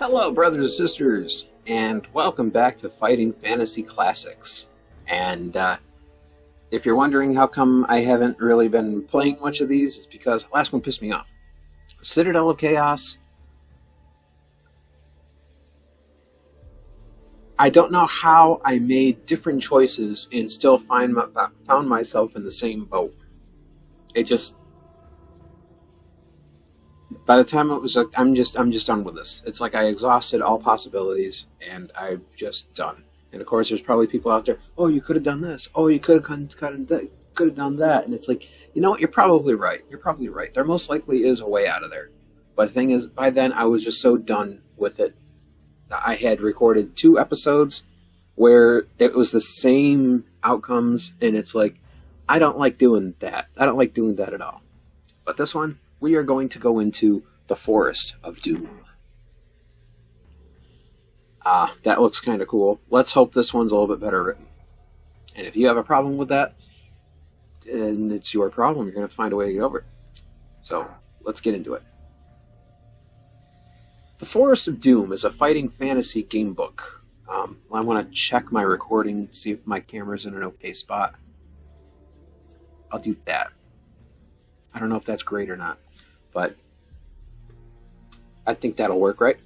Hello, brothers and sisters, and welcome back to Fighting Fantasy Classics. And if you're wondering how come I haven't really been playing much of these, it's because the last one pissed me off. Citadel of Chaos. I don't know how I made different choices and still found myself in the same boat. It just... By the time it was like, I'm just done with this. It's like I exhausted all possibilities, and I'm just done. And of course, there's probably people out there. Oh, you could have done this. Oh, you could have done that. And it's like, you know what? You're probably right. You're probably right. There most likely is a way out of there. But the thing is, by then I was just so done with it. I had recorded 2 episodes where it was the same outcomes, and it's like, I don't like doing that. I don't like doing that at all. But this one, we are going to go into the Forest of Doom. That looks kind of cool. Let's hope this one's a little bit better written. And if you have a problem with that, and it's your problem, you're going to have to find a way to get over it. So, let's get into it. The Forest of Doom is a fighting fantasy game book. I want to check my recording, see if my camera's in an okay spot. I'll do that. I don't know if that's great or not, but I think that'll work, right?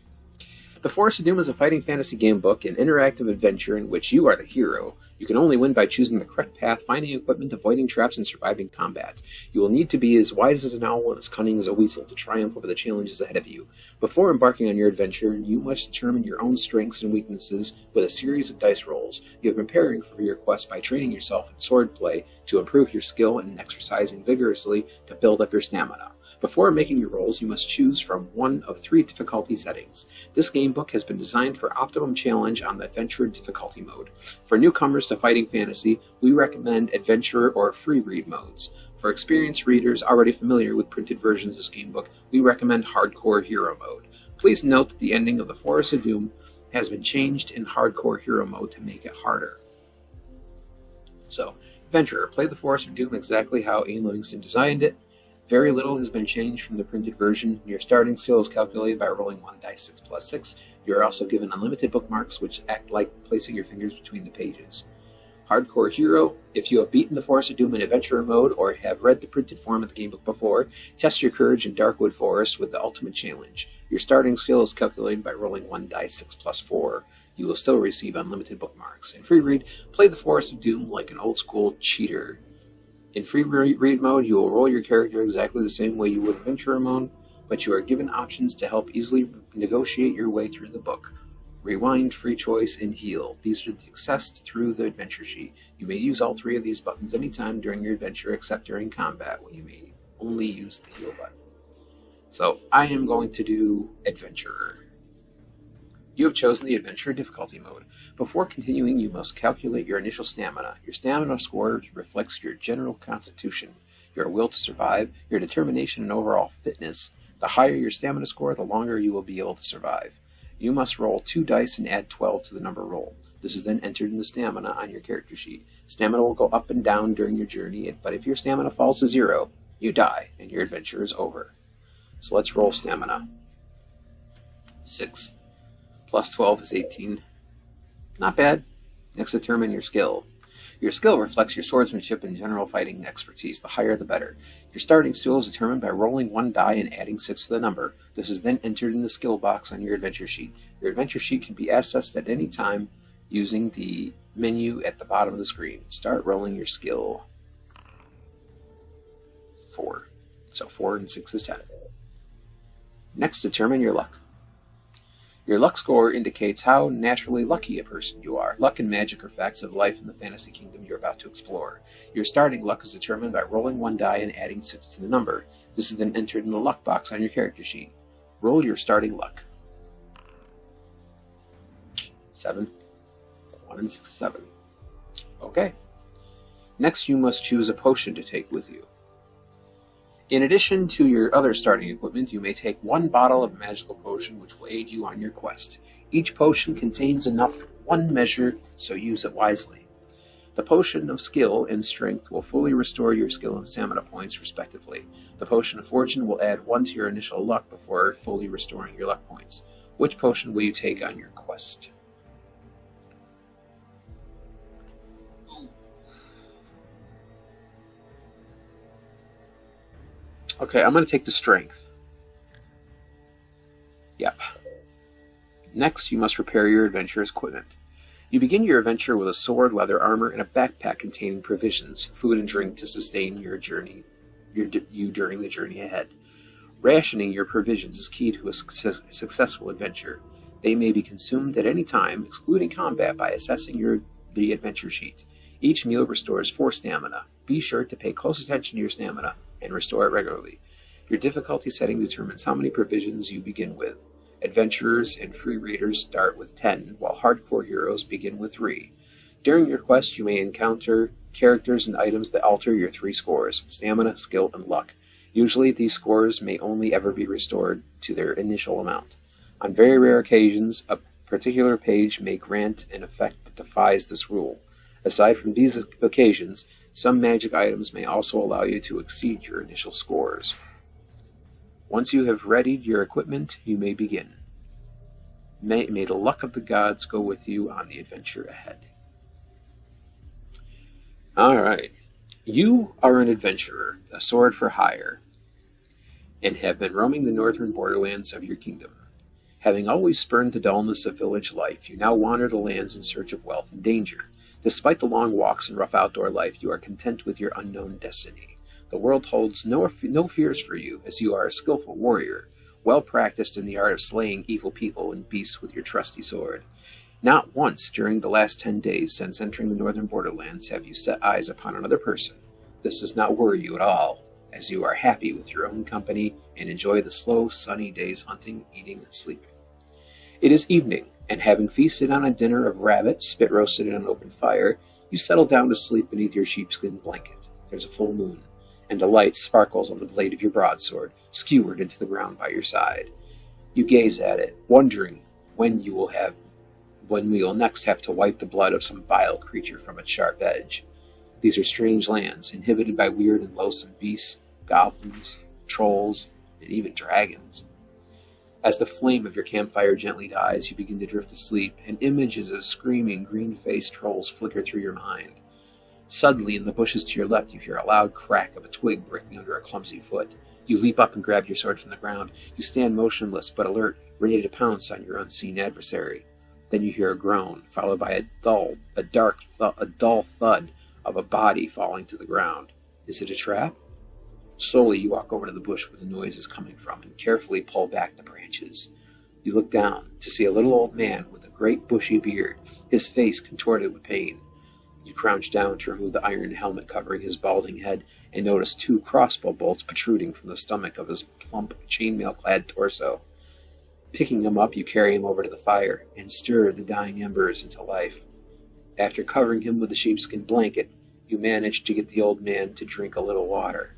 The Forest of Doom is a fighting fantasy game book, an interactive adventure in which you are the hero. You can only win by choosing the correct path, finding equipment, avoiding traps, and surviving combat. You will need to be as wise as an owl and as cunning as a weasel to triumph over the challenges ahead of you. Before embarking on your adventure, you must determine your own strengths and weaknesses with a series of dice rolls. You have been preparing for your quest by training yourself in swordplay to improve your skill and exercising vigorously to build up your stamina. Before making your rolls, you must choose from one of 3 difficulty settings. This game book has been designed for optimum challenge on the Adventurer difficulty mode. For newcomers to fighting fantasy, we recommend Adventurer or Free Read modes. For experienced readers already familiar with printed versions of this game book, we recommend Hardcore Hero mode. Please note that the ending of the Forest of Doom has been changed in Hardcore Hero mode to make it harder. So, Adventurer, play the Forest of Doom exactly how Ian Livingstone designed it. Very little has been changed from the printed version. Your starting skill is calculated by rolling 1d6 plus 6. You are also given unlimited bookmarks, which act like placing your fingers between the pages. Hardcore Hero, if you have beaten the Forest of Doom in Adventurer mode or have read the printed form of the gamebook before, test your courage in Darkwood Forest with the ultimate challenge. Your starting skill is calculated by rolling 1d6 plus 4. You will still receive unlimited bookmarks. In Free Read, play the Forest of Doom like an old-school cheater. In Free Read mode, you will roll your character exactly the same way you would in Adventurer mode, but you are given options to help easily negotiate your way through the book. Rewind, Free Choice, and Heal. These are accessed through the adventure sheet. You may use all 3 of these buttons anytime during your adventure except during combat, when you may only use the Heal button. So, I am going to do Adventurer. You have chosen the Adventurer difficulty mode. Before continuing, you must calculate your initial stamina. Your stamina score reflects your general constitution, your will to survive, your determination, and overall fitness. The higher your stamina score, the longer you will be able to survive. You must roll 2 dice and add 12 to the number rolled. This is then entered in the stamina on your character sheet. Stamina will go up and down during your journey, but if your stamina falls to 0, you die, and your adventure is over. So let's roll stamina. 6. Plus 12 is 18. Not bad. Next, determine your skill. Your skill reflects your swordsmanship and general fighting expertise. The higher, the better. Your starting skill is determined by rolling 1 die and adding 6 to the number. This is then entered in the skill box on your adventure sheet. Your adventure sheet can be accessed at any time using the menu at the bottom of the screen. Start rolling your skill. 4. So 4 and 6 is 10. Next, determine your luck. Your luck score indicates how naturally lucky a person you are. Luck and magic are facts of life in the fantasy kingdom you're about to explore. Your starting luck is determined by rolling 1 die and adding 6 to the number. This is then entered in the luck box on your character sheet. Roll your starting luck. 7. 1 and 6, 7. Okay. Next, you must choose a potion to take with you. In addition to your other starting equipment, you may take 1 bottle of a magical potion which will aid you on your quest. Each potion contains enough for 1 measure, so use it wisely. The potion of skill and strength will fully restore your skill and stamina points, respectively. The potion of fortune will add 1 to your initial luck before fully restoring your luck points. Which potion will you take on your quest? Okay, I'm going to take the strength. Yep. Next, you must prepare your adventurer's equipment. You begin your adventure with a sword, leather armor, and a backpack containing provisions, food, and drink to sustain you during the journey ahead. Rationing your provisions is key to a successful adventure. They may be consumed at any time, excluding combat, by assessing the adventure sheet. Each meal restores 4 stamina. Be sure to pay close attention to your stamina and restore it regularly. Your difficulty setting determines how many provisions you begin with. Adventurers and free raiders start with 10, while hardcore heroes begin with 3. During your quest, you may encounter characters and items that alter your 3 scores: stamina, skill, and luck. Usually, these scores may only ever be restored to their initial amount. On very rare occasions, a particular page may grant an effect that defies this rule. Aside from these occasions, some magic items may also allow you to exceed your initial scores. Once you have readied your equipment, you may begin. May the luck of the gods go with you on the adventure ahead. Alright. You are an adventurer, a sword for hire, and have been roaming the northern borderlands of your kingdom. Having always spurned the dullness of village life, you now wander the lands in search of wealth and danger. Despite the long walks and rough outdoor life, you are content with your unknown destiny. The world holds no fears for you, as you are a skillful warrior, well practiced in the art of slaying evil people and beasts with your trusty sword. Not once during the last 10 days since entering the northern borderlands have you set eyes upon another person. This does not worry you at all, as you are happy with your own company and enjoy the slow, sunny days hunting, eating, and sleeping. It is evening, and having feasted on a dinner of rabbit, spit roasted in an open fire, you settle down to sleep beneath your sheepskin blanket. There's a full moon, and a light sparkles on the blade of your broadsword, skewered into the ground by your side. You gaze at it, wondering when you will next have to wipe the blood of some vile creature from its sharp edge. These are strange lands, inhabited by weird and loathsome beasts, goblins, trolls, and even dragons. As the flame of your campfire gently dies, you begin to drift asleep, and images of screaming, green-faced trolls flicker through your mind. Suddenly, in the bushes to your left, you hear a loud crack of a twig breaking under a clumsy foot. You leap up and grab your sword from the ground. You stand motionless but alert, ready to pounce on your unseen adversary. Then you hear a groan, followed by a dull thud of a body falling to the ground. Is it a trap? Slowly, you walk over to the bush where the noise is coming from and carefully pull back the branches. You look down to see a little old man with a great bushy beard, his face contorted with pain. You crouch down to remove the iron helmet covering his balding head and notice 2 crossbow bolts protruding from the stomach of his plump, chainmail-clad torso. Picking him up, you carry him over to the fire and stir the dying embers into life. After covering him with a sheepskin blanket, you manage to get the old man to drink a little water.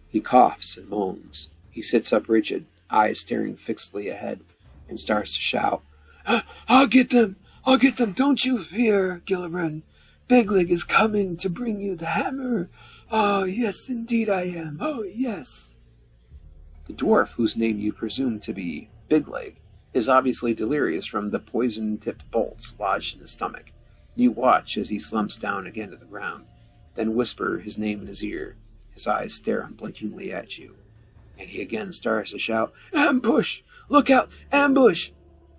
He coughs and moans. He sits up rigid, eyes staring fixedly ahead, and starts to shout, I'll get them! I'll get them! Don't you fear, Gillibrand! Bigleg is coming to bring you the hammer. Oh, yes, indeed I am. Oh, yes. The dwarf, whose name you presume to be Bigleg, is obviously delirious from the poison-tipped bolts lodged in his stomach. You watch as he slumps down again to the ground, then whisper his name in his ear. His eyes stare unblinkingly at you, and he again starts to shout, Ambush! Look out! Ambush!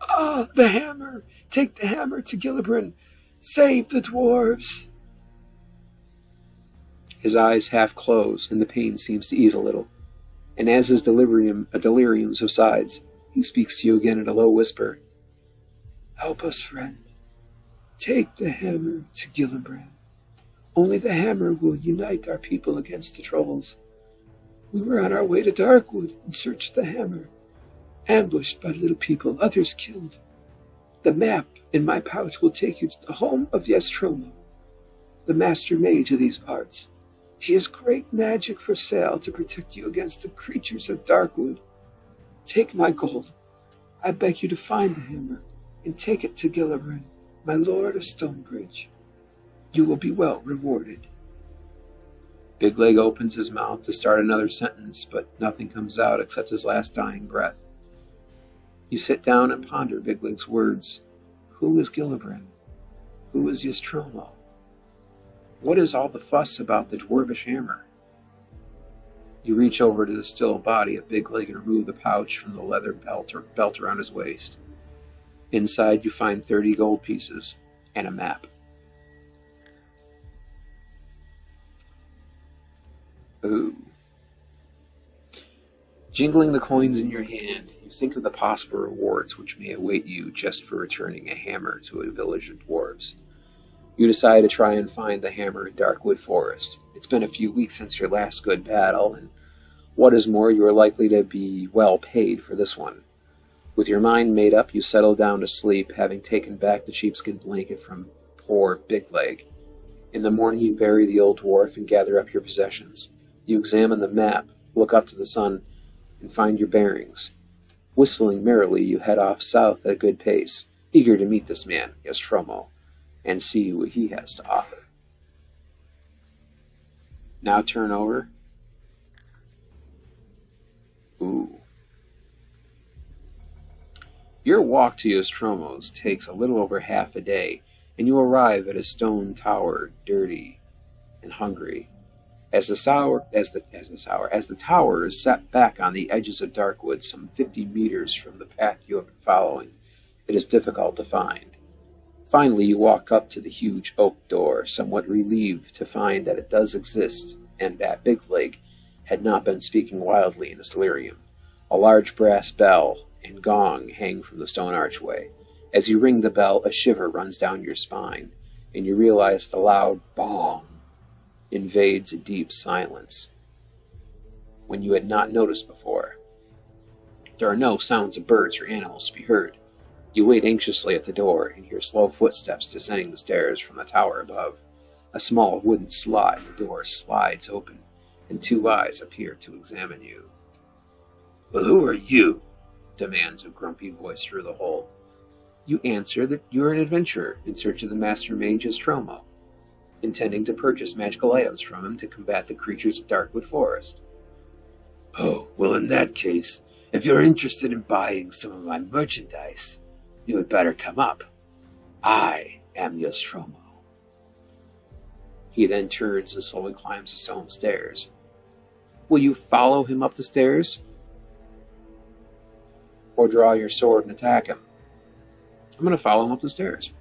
Ah, the hammer! Take the hammer to Gillibrand! Save the dwarves! His eyes half close, and the pain seems to ease a little. And as his delirium subsides, he speaks to you again in a low whisper. Help us, friend. Take the hammer to Gillibrand. Only the hammer will unite our people against the trolls. We were on our way to Darkwood in search of the hammer, ambushed by little people, others killed. The map in my pouch will take you to the home of Yestromo, the master mage of these parts. He has great magic for sale to protect you against the creatures of Darkwood. Take my gold. I beg you to find the hammer and take it to Gillibrand, my lord of Stonebridge. You will be well rewarded. Bigleg opens his mouth to start another sentence, but nothing comes out except his last dying breath. You sit down and ponder Bigwig's words. Who is Gillibrand? Who is Ystromo? What is all the fuss about the dwarvish hammer? You reach over to the still body of Bigwig and remove the pouch from the leather belt around his waist. Inside you find 30 gold pieces and a map. Ooh. Jingling the coins in your hand, you think of the possible rewards which may await you just for returning a hammer to a village of dwarves. You decide to try and find the hammer in Darkwood Forest. It's been a few weeks since your last good battle, and what is more, you are likely to be well paid for this one. With your mind made up, you settle down to sleep, having taken back the sheepskin blanket from poor Bigleg. In the morning you bury the old dwarf and gather up your possessions. You examine the map, look up to the sun, and find your bearings. Whistling merrily, you head off south at a good pace, eager to meet this man, Ystromo, and see what he has to offer. Now turn over. Ooh. Your walk to Ystromo's takes a little over half a day, and you arrive at a stone tower, dirty and hungry. As the tower is set back on the edges of Darkwood, some 50 meters from the path you have been following, it is difficult to find. Finally, you walk up to the huge oak door, somewhat relieved to find that it does exist, and that Bigwig had not been speaking wildly in his delirium. A large brass bell and gong hang from the stone archway. As you ring the bell, a shiver runs down your spine, and you realize the loud bong invades a deep silence when you had not noticed before. There are no sounds of birds or animals to be heard. You wait anxiously at the door and hear slow footsteps descending the stairs from the tower above. A small wooden slide, the door slides open, and 2 eyes appear to examine you. "Well, who are you?" demands a grumpy voice through the hole. You answer that you are an adventurer in search of the master mage Ystromo, intending to purchase magical items from him to combat the creatures of Darkwood Forest. "Oh, well, in that case, if you're interested in buying some of my merchandise, you had better come up. I am Ystromo." He then turns and slowly climbs the stone stairs. Will you follow him up the stairs, or draw your sword and attack him? I'm going to follow him up the stairs.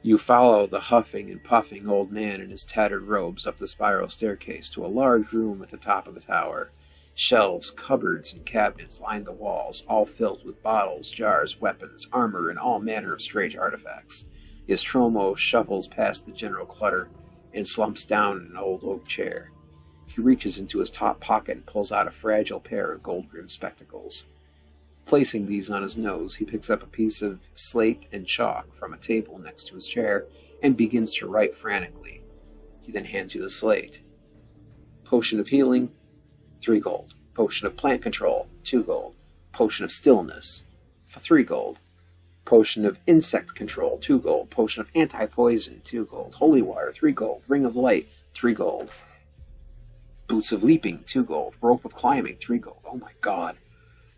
You follow the huffing and puffing old man in his tattered robes up the spiral staircase to a large room at the top of the tower. Shelves, cupboards, and cabinets line the walls, all filled with bottles, jars, weapons, armor, and all manner of strange artifacts. Ystromo shuffles past the general clutter and slumps down in an old oak chair. He reaches into his top pocket and pulls out a fragile pair of gold-rimmed spectacles. Placing these on his nose, he picks up a piece of slate and chalk from a table next to his chair and begins to write frantically. He then hands you the slate. Potion of healing, 3 gold. Potion of plant control, 2 gold. Potion of stillness, 3 gold. Potion of insect control, 2 gold. Potion of anti-poison, 2 gold. Holy water, 3 gold. Ring of light, 3 gold. Boots of leaping, 2 gold. Rope of climbing, 3 gold. Oh my god.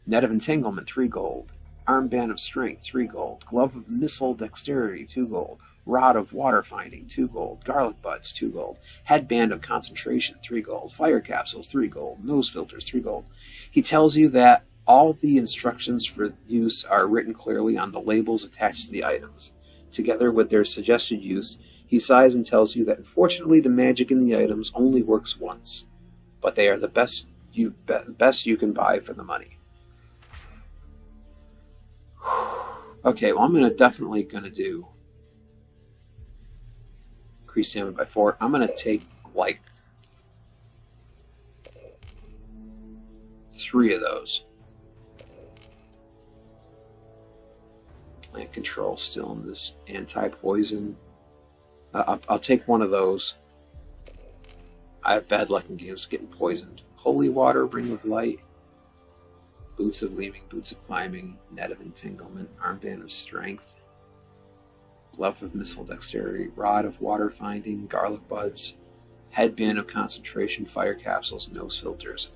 Net of entanglement, 3 gold. Armband of strength, 3 gold. Glove of missile dexterity, 2 gold. Rod of water finding, 2 gold. Garlic buds, 2 gold. Headband of concentration, 3 gold. Fire capsules, 3 gold. Nose filters, 3 gold. He tells you that all the instructions for use are written clearly on the labels attached to the items. Together with their suggested use, he sighs and tells you that unfortunately the magic in the items only works once, but they are the best you can buy for the money. Okay, well, I'm definitely gonna do increase stamina by 4. I'm gonna take like 3 of those. Plant control still in this anti-poison. I'll take 1 of those. I have bad luck in games getting poisoned. Holy water, ring of light. Boots of leaping, boots of climbing, net of entanglement, armband of strength, glove of missile dexterity, rod of water finding, garlic buds, headband of concentration, fire capsules, nose filters.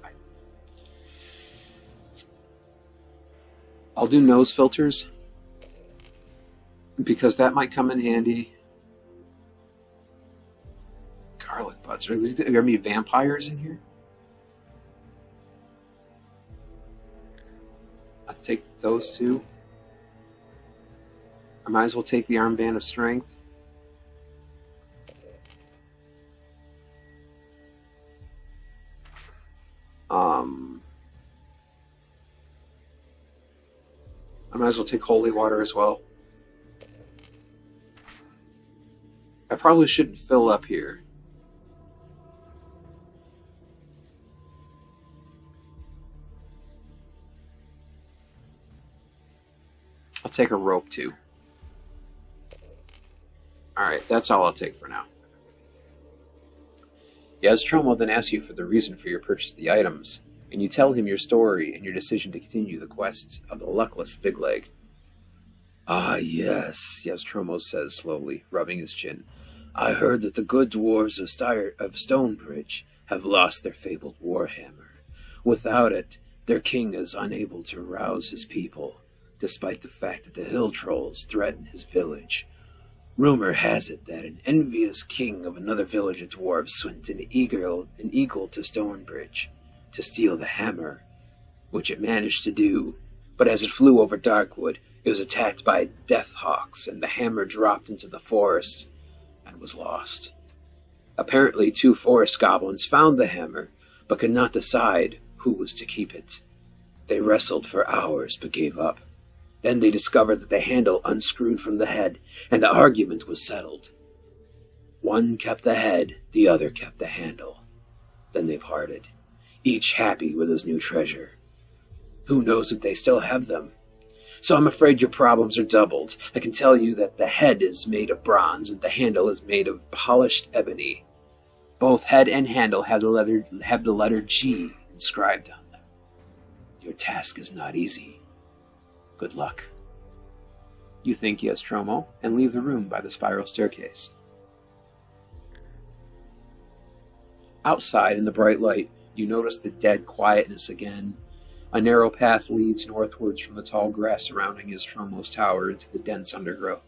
I'll do nose filters, because that might come in handy. Garlic butts. Are there going to be vampires in here? I'll take those two. I might as well take the armband of strength. I might as well take holy water as well. I probably shouldn't fill up here. I'll take a rope too. Alright, that's all I'll take for now. Yaztromo then asks you for the reason for your purchase of the items, and you tell him your story and your decision to continue the quest of the luckless Bigleg. Ah, yes, Yaztromo says slowly, rubbing his chin. I heard that the good dwarves of Stonebridge have lost their fabled warhammer. Without it, their king is unable to rouse his people, despite the fact that the hill trolls threaten his village. Rumor has it that an envious king of another village of dwarves sent an eagle to Stonebridge to steal the hammer, which it managed to do, but as it flew over Darkwood, it was attacked by death hawks, and the hammer dropped into the forest and was lost. Apparently, 2 forest goblins found the hammer, but could not decide who was to keep it. They wrestled for hours, but gave up. Then they discovered that the handle unscrewed from the head, and the argument was settled. One kept the head, the other kept the handle. Then they parted, each happy with his new treasure. Who knows if they still have them? So I'm afraid your problems are doubled. I can tell you that the head is made of bronze, and the handle is made of polished ebony. Both head and handle have the letter G inscribed on them. Your task is not easy. Good luck. You thank Yaztromo and leave the room by the spiral staircase. Outside in the bright light, you notice the dead quietness again. A narrow path leads northwards from the tall grass surrounding Yaztromo's tower into the dense undergrowth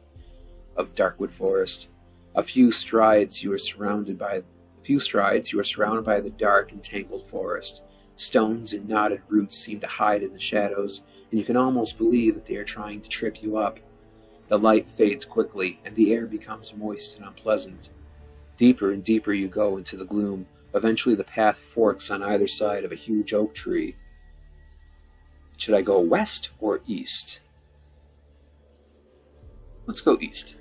of Darkwood Forest. A few strides you are surrounded by the dark and tangled forest. Stones and knotted roots seem to hide in the shadows, and you can almost believe that they are trying to trip you up. The light fades quickly, and the air becomes moist and unpleasant. Deeper and deeper you go into the gloom. Eventually the path forks on either side of a huge oak tree. Should I go west or east? Let's go east.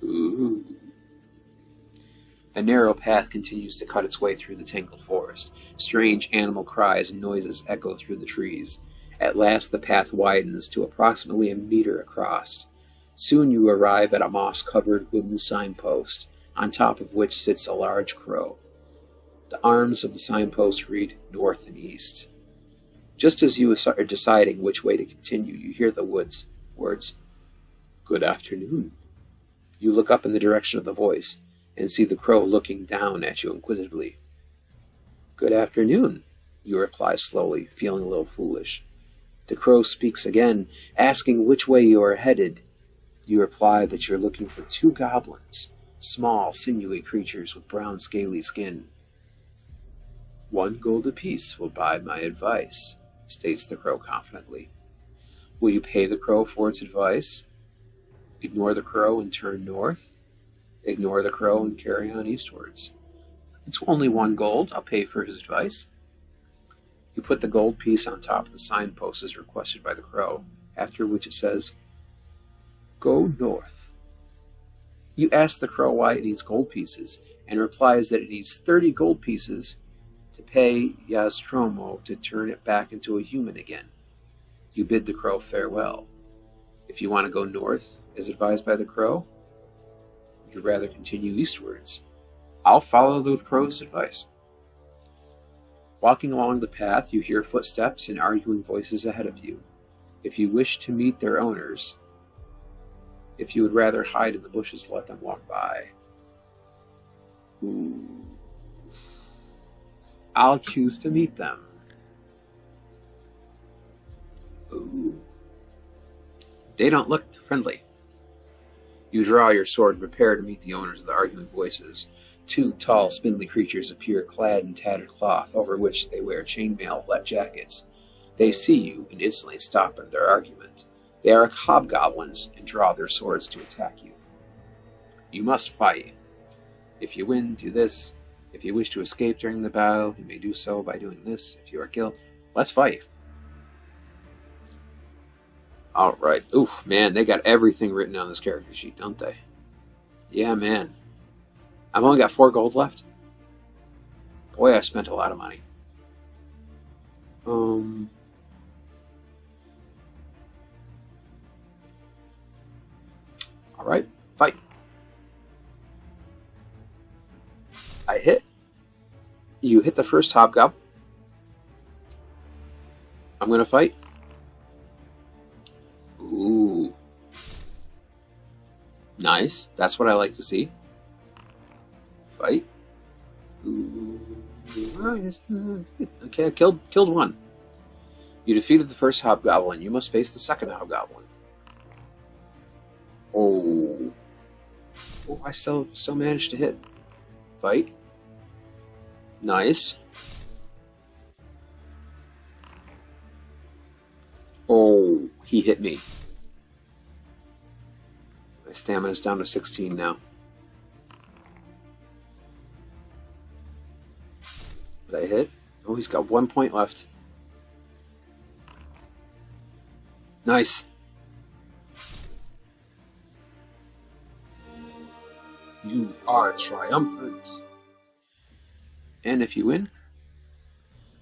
Ooh. The narrow path continues to cut its way through the tangled forest. Strange animal cries and noises echo through the trees. At last the path widens to approximately a meter across. Soon you arrive at a moss-covered wooden signpost, on top of which sits a large crow. The arms of the signpost read north and east. Just as you are deciding which way to continue, you hear the words, "Good afternoon." You look up in the direction of the voice, and see the crow looking down at you inquisitively. "Good afternoon," you reply slowly, feeling a little foolish. The crow speaks again, asking which way you are headed. You reply that you're looking for 2 goblins, small, sinewy creatures with brown, scaly skin. "1 gold apiece will buy my advice," states the crow confidently. Will you pay the crow for its advice? Ignore the crow and turn north? Ignore the crow and carry on eastwards? "It's only 1 gold. I'll pay for his advice." You put the gold piece on top of the signpost as requested by the crow, after which it says, "Go north." You ask the crow why it needs gold pieces, and replies that it needs 30 gold pieces to pay Yaztromo to turn it back into a human again. You bid the crow farewell. If you want to go north, as advised by the crow, would you rather continue eastwards? I'll follow the crow's advice. Walking along the path, you hear footsteps and arguing voices ahead of you. If you wish to meet their owners, if you would rather hide in the bushes, let them walk by. Ooh. I'll choose to meet them. They don't look friendly. You draw your sword and prepare to meet the owners of the arguing voices. Two tall, spindly creatures appear clad in tattered cloth, over which they wear chainmail jackets. They see you and instantly stop in their argument. They are hobgoblins and draw their swords to attack you. You must fight. If you win, do this. If you wish to escape during the battle, you may do so by doing this. If you are killed, let's fight. Alright. Oof, man, they got everything written on this character sheet, don't they? Yeah, man. I've only got 4 gold left. Boy, I spent a lot of money. Alright, fight. I hit. You hit the first hobgoblin. I'm gonna fight. Ooh. Nice. That's what I like to see. Fight. Ooh. Okay, I killed one. You defeated the first hobgoblin. You must face the second hobgoblin. Oh. Oh, I still managed to hit. Fight. Nice. Oh, he hit me. My stamina's down to 16 now. Did I hit? Oh, he's got 1 point left. Nice. You are triumphant. And if you win,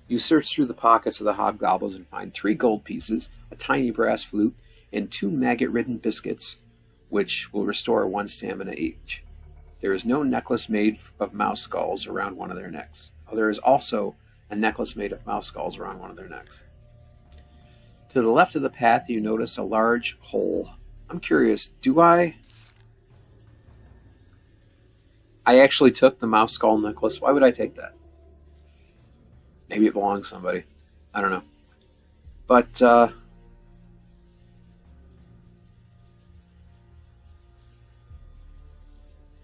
you search through the pockets of the hobgoblins and find 3 gold pieces, a tiny brass flute, and 2 maggot-ridden biscuits, which will restore 1 stamina each. There is no necklace made of mouse skulls around one of their necks. Oh, there is also a necklace made of mouse skulls around one of their necks. To the left of the path, you notice a large hole. I'm curious, do I actually took the mouse skull necklace. Why would I take that? Maybe it belongs to somebody. I don't know. But,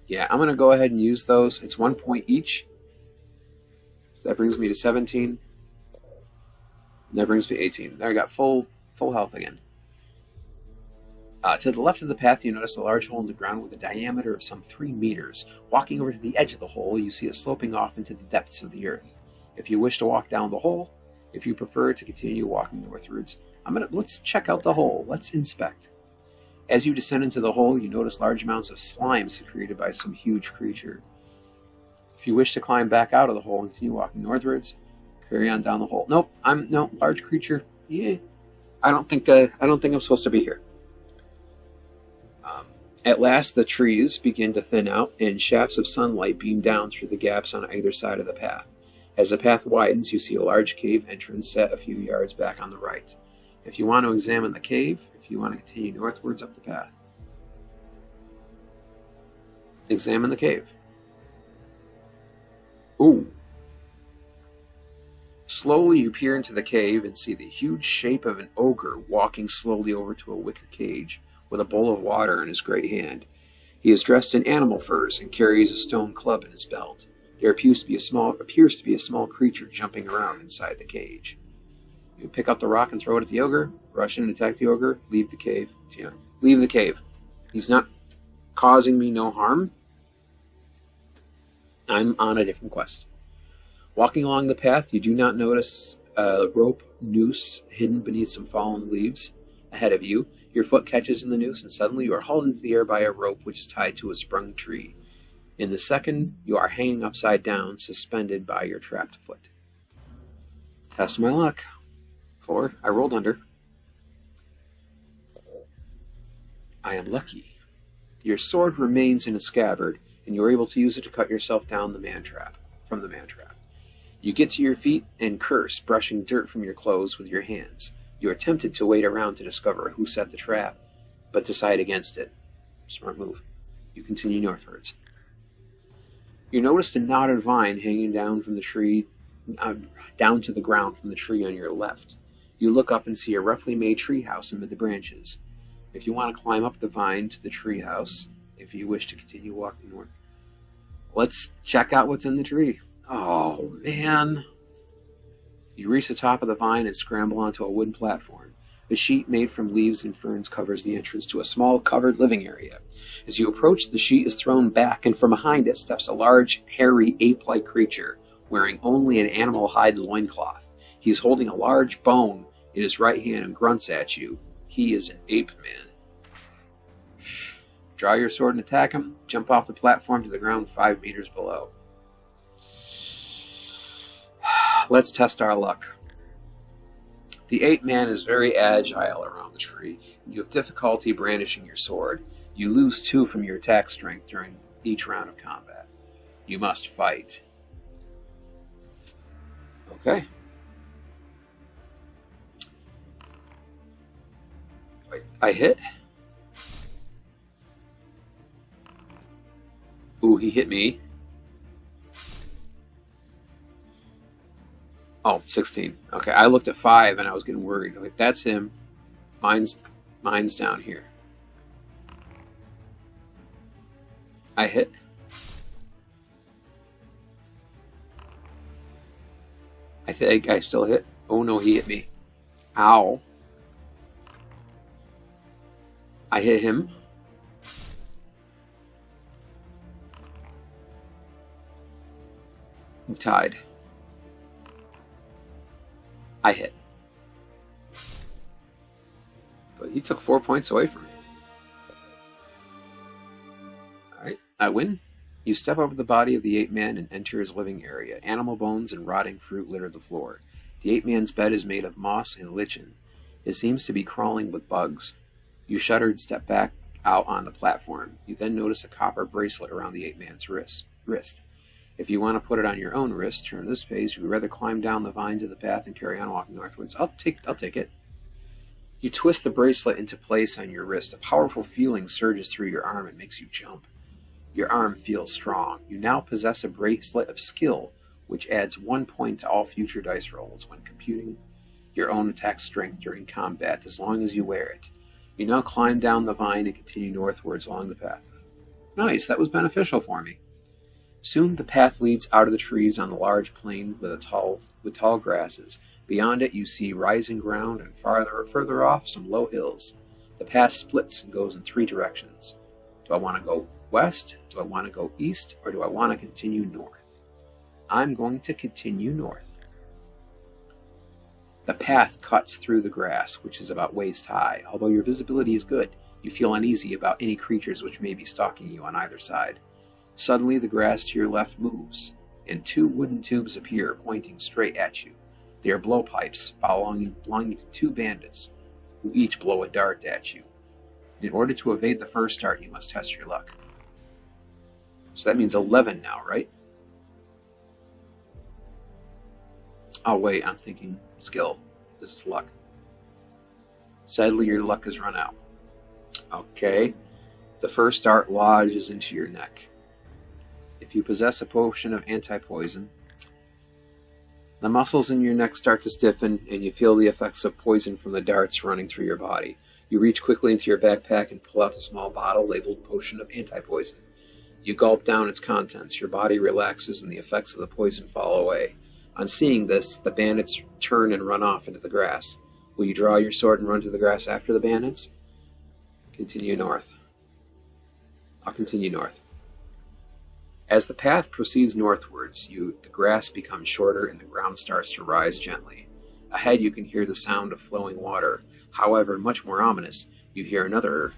yeah, I'm going to go ahead and use those. It's 1 point each. So that brings me to 17. And that brings me to 18. There, I got full health again. To the left of the path, you notice a large hole in the ground with a diameter of some 3 meters. Walking over to the edge of the hole, you see it sloping off into the depths of the earth. If you wish to walk down the hole, if you prefer to continue walking northwards, let's check out the hole. Let's inspect. As you descend into the hole, you notice large amounts of slime secreted by some huge creature. If you wish to climb back out of the hole and continue walking northwards, carry on down the hole. Nope, no large creature. Yeah, I don't think I'm supposed to be here. At last, the trees begin to thin out, and shafts of sunlight beam down through the gaps on either side of the path. As the path widens, you see a large cave entrance set a few yards back on the right. If you want to examine the cave, if you want to continue northwards up the path, examine the cave. Ooh. Slowly you peer into the cave and see the huge shape of an ogre walking slowly over to a wicker cage with a bowl of water in his great hand. He is dressed in animal furs and carries a stone club in his belt. There appears to be a small creature jumping around inside the cage. You pick up the rock and throw it at the ogre, rush in and attack the ogre, leave the cave. Yeah, leave the cave. He's not causing me no harm. I'm on a different quest. Walking along the path, you do not notice a rope noose hidden beneath some fallen leaves. Ahead of you, your foot catches in the noose, and suddenly you are hauled into the air by a rope which is tied to a sprung tree. In the second, you are hanging upside down, suspended by your trapped foot. Test my luck. 4. I rolled under. I am lucky. Your sword remains in a scabbard, and you are able to use it to cut yourself down from the man trap. You get to your feet and curse, brushing dirt from your clothes with your hands. You are tempted to wait around to discover who set the trap, but decide against it. Smart move. You continue northwards. You noticed a knotted vine hanging down from the tree, down to the ground from the tree on your left. You look up and see a roughly made treehouse amid the branches. If you want to climb up the vine to the treehouse, if you wish to continue walking north, let's check out what's in the tree. Oh, man. You reach the top of the vine and scramble onto a wooden platform. A sheet made from leaves and ferns covers the entrance to a small covered living area. As you approach, the sheet is thrown back, and from behind it steps a large, hairy, ape-like creature, wearing only an animal hide loincloth. He is holding a large bone in his right hand and grunts at you. He is an ape man. Draw your sword and attack him. Jump off the platform to the ground 5 meters below. Let's test our luck. The ape man is very agile around the tree. You have difficulty brandishing your sword. You lose 2 from your attack strength during each round of combat. You must fight. Okay. I hit. Ooh, he hit me. Oh, 16. Okay, I looked at 5 and I was getting worried. Okay, that's him. Mine's down here. I hit. I think I still hit. Oh no, he hit me. Ow. I hit him. We tied. I hit. But he took 4 points away from me. Alright, I win. You step over the body of the ape man and enter his living area. Animal bones and rotting fruit litter the floor. The ape man's bed is made of moss and lichen. It seems to be crawling with bugs. You shudder and step back out on the platform. You then notice a copper bracelet around the ape man's wrist. If you want to put it on your own wrist, turn this page. If you'd rather climb down the vine to the path and carry on walking northwards, I'll take it. You twist the bracelet into place on your wrist. A powerful feeling surges through your arm and makes you jump. Your arm feels strong. You now possess a bracelet of skill, which adds 1 point to all future dice rolls when computing your own attack strength during combat, as long as you wear it. You now climb down the vine and continue northwards along the path. Nice, that was beneficial for me. Soon the path leads out of the trees on the large plain with tall grasses. Beyond it you see rising ground, and further off some low hills. The path splits and goes in 3 directions. Do I want to go west? Do I want to go east? Or do I want to continue north? I'm going to continue north. The path cuts through the grass, which is about waist high. Although your visibility is good, you feel uneasy about any creatures which may be stalking you on either side. Suddenly, the grass to your left moves, and 2 wooden tubes appear, pointing straight at you. They are blowpipes belonging to 2 bandits, who each blow a dart at you. In order to evade the first dart, you must test your luck. So that means 11 now, right? Oh wait, I'm thinking skill. This is luck. Sadly, your luck has run out. Okay. The first dart lodges into your neck. If you possess a potion of anti-poison, the muscles in your neck start to stiffen, and you feel the effects of poison from the darts running through your body. You reach quickly into your backpack and pull out a small bottle labeled Potion of Anti-Poison. You gulp down its contents. Your body relaxes, and the effects of the poison fall away. On seeing this, the bandits turn and run off into the grass. Will you draw your sword and run to the grass after the bandits? Continue north. I'll continue north. As the path proceeds northwards, the grass becomes shorter and the ground starts to rise gently. Ahead you can hear the sound of flowing water. However, much more ominous, you hear another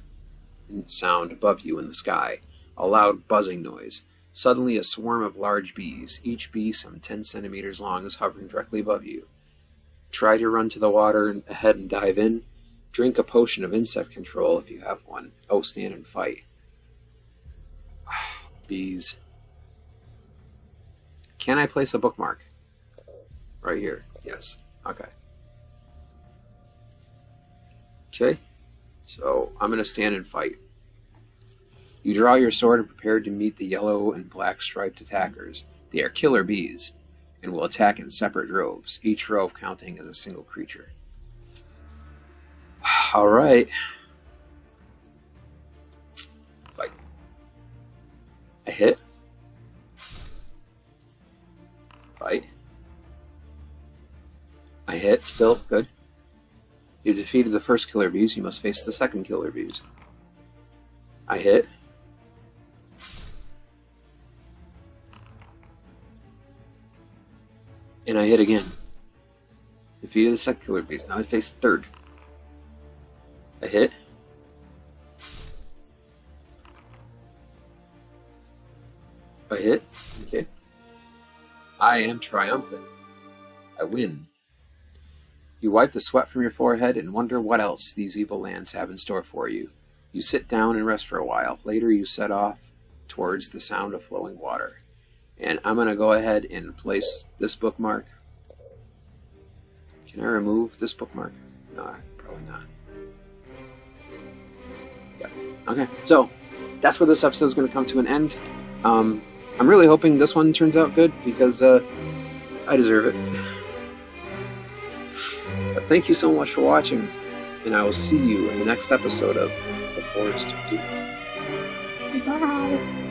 sound above you in the sky, a loud buzzing noise. Suddenly a swarm of large bees, each bee some 10 centimeters long, is hovering directly above you. Try to run to the water ahead and dive in. Drink a potion of insect control if you have one. Oh, stand and fight. Bees. Can I place a bookmark? Right here. Yes. Okay. Okay. So I'm going to stand and fight. You draw your sword and prepare to meet the yellow and black striped attackers. They are killer bees and will attack in separate droves, each drove counting as a single creature. Alright. I hit. Fight. I hit. Still good. You defeated the first killer bees. You must face the second killer bees. I hit. And I hit again. Defeated the second killer bees. Now I face the third. I hit. I hit. Okay. I am triumphant. I win. You wipe the sweat from your forehead and wonder what else these evil lands have in store for you. You sit down and rest for a while. Later you set off towards the sound of flowing water. And I'm going to go ahead and place this bookmark. Can I remove this bookmark? No, probably not. Yeah. Okay, so that's where this episode is going to come to an end. I'm really hoping this one turns out good because I deserve it. But thank you so much for watching, and I will see you in the next episode of The Forest of Doom. Bye.